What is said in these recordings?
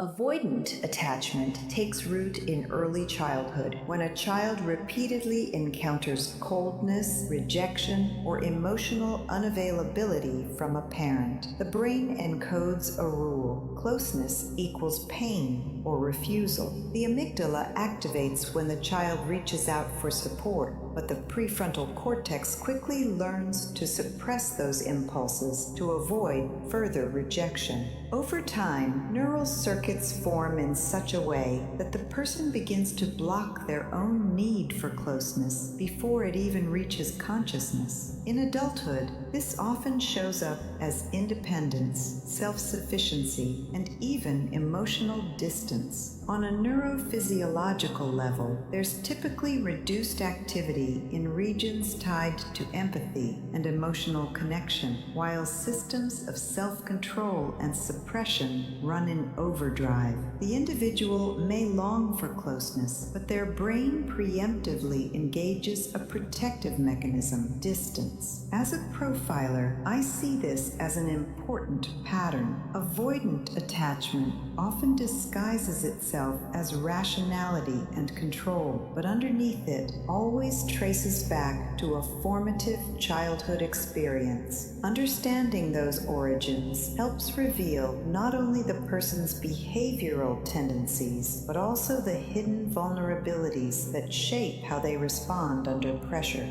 Avoidant attachment takes root in early childhood when a child repeatedly encounters coldness, rejection, or emotional unavailability from a parent. The brain encodes a rule: closeness equals pain or refusal. The amygdala activates when the child reaches out for support, but the prefrontal cortex quickly learns to suppress those impulses to avoid further rejection. Over time, neural circuits form in such a way that the person begins to block their own need for closeness before it even reaches consciousness. In adulthood, this often shows up as independence, self-sufficiency, and even emotional distance. On a neurophysiological level, there's typically reduced activity in regions tied to empathy and emotional connection, while systems of self-control and suppression run in overdrive. The individual may long for closeness, but their brain preemptively engages a protective mechanism: distance. As a profiler, I see this as an important pattern. Avoidant attachment often disguises itself as rationality and control, but underneath it always traces back to a formative childhood experience. Understanding those origins helps reveal not only the person's behavioral tendencies, but also the hidden vulnerabilities that shape how they respond under pressure.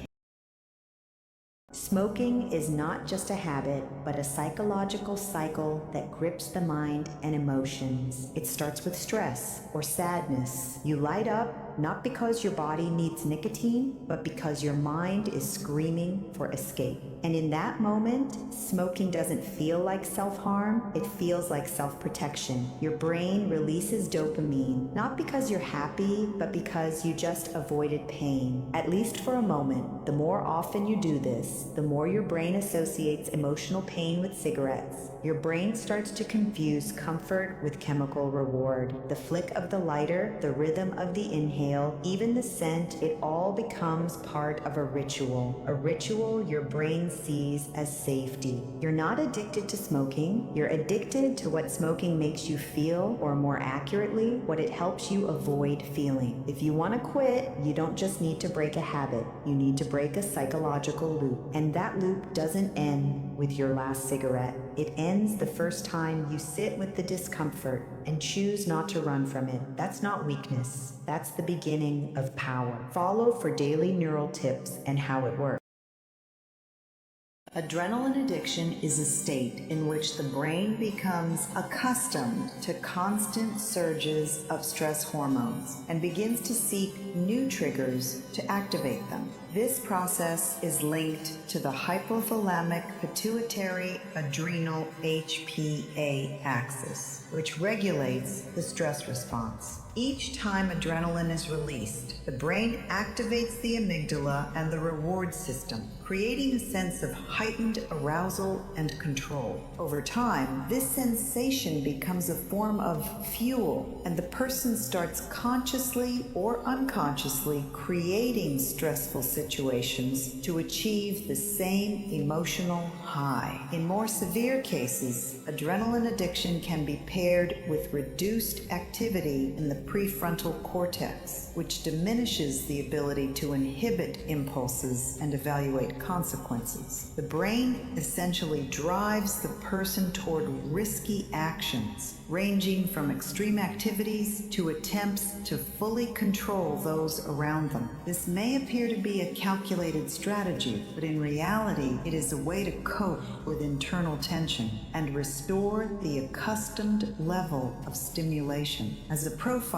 Smoking is not just a habit, but a psychological cycle that grips the mind and emotions. It starts with stress or sadness. You light up not because your body needs nicotine, but because your mind is screaming for escape. And in that moment, smoking doesn't feel like self-harm, it feels like self-protection. Your brain releases dopamine, not because you're happy, but because you just avoided pain. At least for a moment. The more often you do this, the more your brain associates emotional pain with cigarettes. Your brain starts to confuse comfort with chemical reward. The flick of the lighter, the rhythm of the inhale, even the scent, it all becomes part of a ritual. A ritual your brain sees as safety. You're not addicted to smoking. You're addicted to what smoking makes you feel, or more accurately, what it helps you avoid feeling. If you want to quit, you don't just need to break a habit. You need to break a psychological loop. And that loop doesn't end with your last cigarette. It ends the first time you sit with the discomfort and choose not to run from it. That's not weakness. That's the beginning of power. Follow for daily neural tips and how it works. Adrenaline addiction is a state in which the brain becomes accustomed to constant surges of stress hormones and begins to seek new triggers to activate them. This process is linked to the hypothalamic pituitary adrenal HPA axis, which regulates the stress response. Each time adrenaline is released, the brain activates the amygdala and the reward system, creating a sense of heightened arousal and control. Over time, this sensation becomes a form of fuel, and the person starts consciously or unconsciously creating stressful situations to achieve the same emotional high. In more severe cases, adrenaline addiction can be paired with reduced activity in the prefrontal cortex, which diminishes the ability to inhibit impulses and evaluate consequences. The brain essentially drives the person toward risky actions, ranging from extreme activities to attempts to fully control those around them. This may appear to be a calculated strategy, but in reality, it is a way to cope with internal tension and restore the accustomed level of stimulation. As a profiler,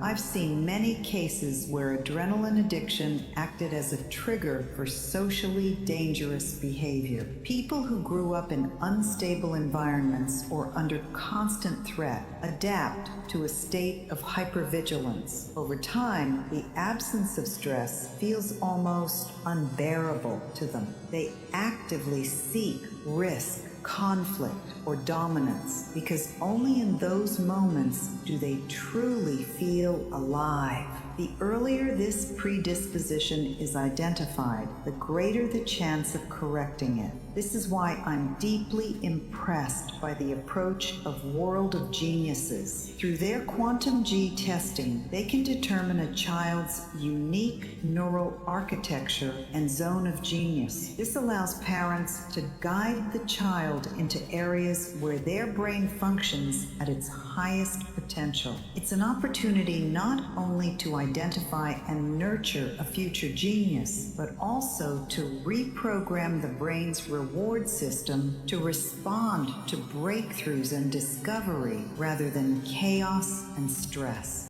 I've seen many cases where adrenaline addiction acted as a trigger for socially dangerous behavior. People who grew up in unstable environments or under constant threat adapt to a state of hypervigilance. Over time, the absence of stress feels almost unbearable to them. They actively seek risk, conflict, or dominance, because only in those moments do they truly feel alive. The earlier this predisposition is identified, the greater the chance of correcting it. This is why I'm deeply impressed by the approach of World of Geniuses. Through their quantum G testing, they can determine a child's unique neural architecture and zone of genius. This allows parents to guide the child into areas where their brain functions at its highest potential. It's an opportunity not only to identify and nurture a future genius, but also to reprogram the brain's reward system to respond to breakthroughs and discovery rather than chaos and stress.